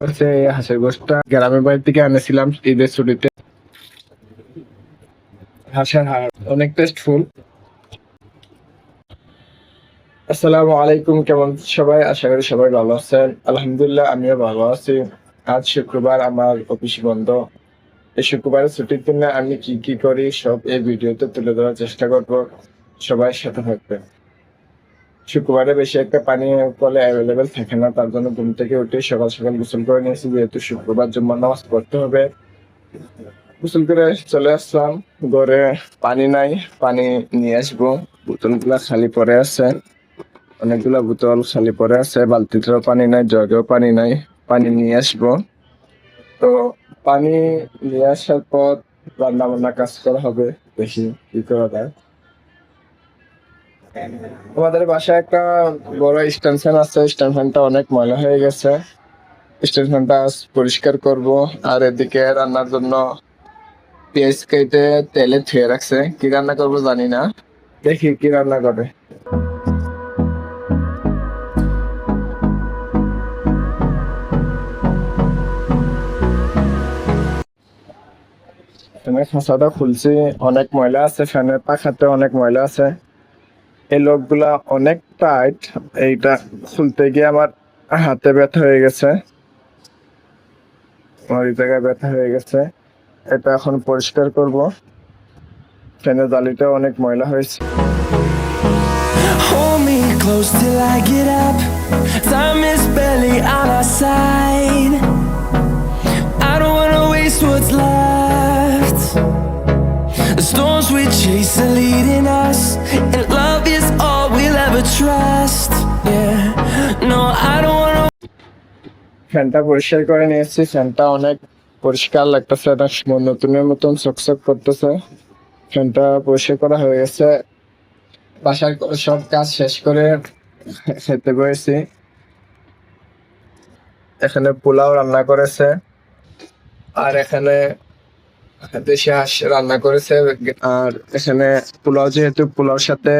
হচ্ছে হাঁসের গোশটা গ্রামের বাড়ি থেকে এনেছিলাম ঈদের ছুটিতে। হাঁসের হাড় অনেক টেস্টফুল। আসসালামু আলাইকুম, কেমন সবাই? আশা করি সবাই ভালো আছেন। আলহামদুলিল্লাহ, আমিও ভালো আছি। আজ শুক্রবার, আমার অফিস বন্ধ। এই শুক্রবারের ছুটির দিনে আমি কি কি করি সব এই ভিডিওতে তুলে ধরার চেষ্টা করব। সবাই সাথে থাকবেন। শুক্রবারে বেশি একটা পানি কলে অ্যাভেলেবেল থাকে না, তার জন্য ঘুম থেকে উঠে সকাল সকাল গোসল করে নিয়েছি, যেহেতু শুক্রবার জুম্মার নামাজ পড়তে হবে। গোসল করে চলে আসলাম ঘরে। পানি নাই, পানি নিয়ে আসবো। বোতলগুলা খালি পড়ে আছে, অনেকগুলা বোতল খালি পড়ে আছে। বালতিতেও পানি নাই, জগেও পানি নাই। পানি নিয়ে আসবো। তো পানি নিয়ে আসার পর রান্না বান্না কাজ করা হবে, দেখি কি করা যায়। আমাদের বাসায় একটা বড় স্ট্যান্ড ফ্যান আছে, স্ট্যান্ড ফ্যানটা অনেক ময়লা হয়ে গেছে। স্ট্যান্ড ফ্যানটা আজ পরিষ্কার করব। আর এদিকে রান্নার জন্য পেঁয়াজ কেটে তেলে ধুয়ে রাখছে। কি রান্না করবো জানি না, দেখি কি রান্না করে। ফ্যানের খাঁচাটা খুলছি, অনেক ময়লা আছে। ফ্যানের পাখাতে অনেক ময়লা আছে। এই লোকগুলা অনেক টাইট, এইটা খুলতে গিয়ে আমার হাতে ব্যথা হয়ে গেছে, আমার এই জায়গায় ব্যথা হয়ে গেছে। এটা এখন পরিষ্কার করব। ফ্যানের জালিটা অনেক ময়লা হয়েছে। Hold me close till I get up. Time is barely on our side. I don't wanna waste what's left. The storms we chase are leading us, and love is all we'll ever trust. Yeah, no, I don't wanna. ফ্যানটা পরিষ্কার করে নিয়েছি। ফ্যানটা অনেক পরিষ্কার লাগতেছে, নতুনের মতন চকচক করতেছে। ফ্যানটা পরিষ্কার করা হয়ে গেছে। বাসার সব কাজ শেষ করে খেতে বসেছি। এখানে পোলাও রান্না করেছে, আর এখানে দেশি হাঁস রান্না করেছে। আর এখানে পোলাও, যেহেতু পোলাওর সাথে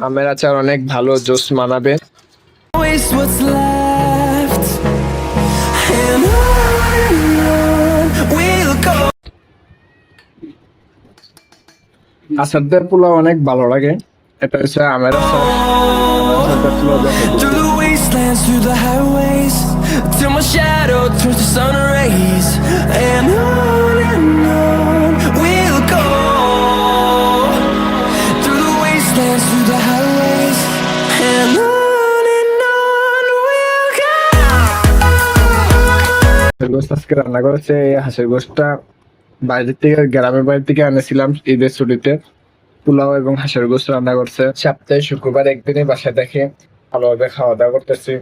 আমের আচার অনেক ভালো জুস মানাবে। Waste what's left, and on we'll go. আচার দিয়ে পোলাও অনেক ভালো লাগে। এটা হচ্ছে আমের আচার। Through the wastelands, through the highways, till my shadow turns to sun rays, and on we'll go. Through the wastelands, through the highways, and on we'll go. হাঁসের গোশত আজকে রান্না করেছে। এই হাঁসের গোশতটা বাইরে থেকে, গ্রামের বাড়ি থেকে এনেছিলাম ঈদের ছুটিতে। পোলাও এবং হাঁসের গোশত রান্না করছে। সপ্তাহে শুক্রবার একদিনই বাসায় দেখে ভালোভাবে খাওয়া দাওয়া করতেছি।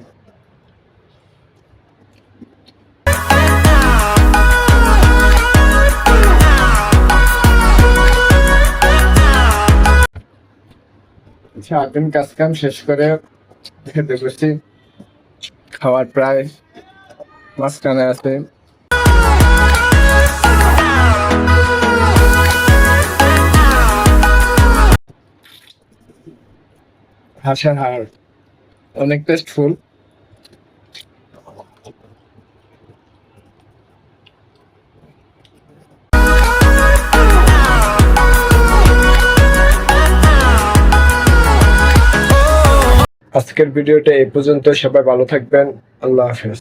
সারাদিন কাজ কাম শেষ করে খেতে বসছি। খাওয়ার প্রায় মাঝখানে আছে। হাঁসের হাড় অনেক টেস্টফুল। আজকের ভিডিওটা এই পর্যন্ত। সবাই ভালো থাকবেন। আল্লাহ হাফেজ।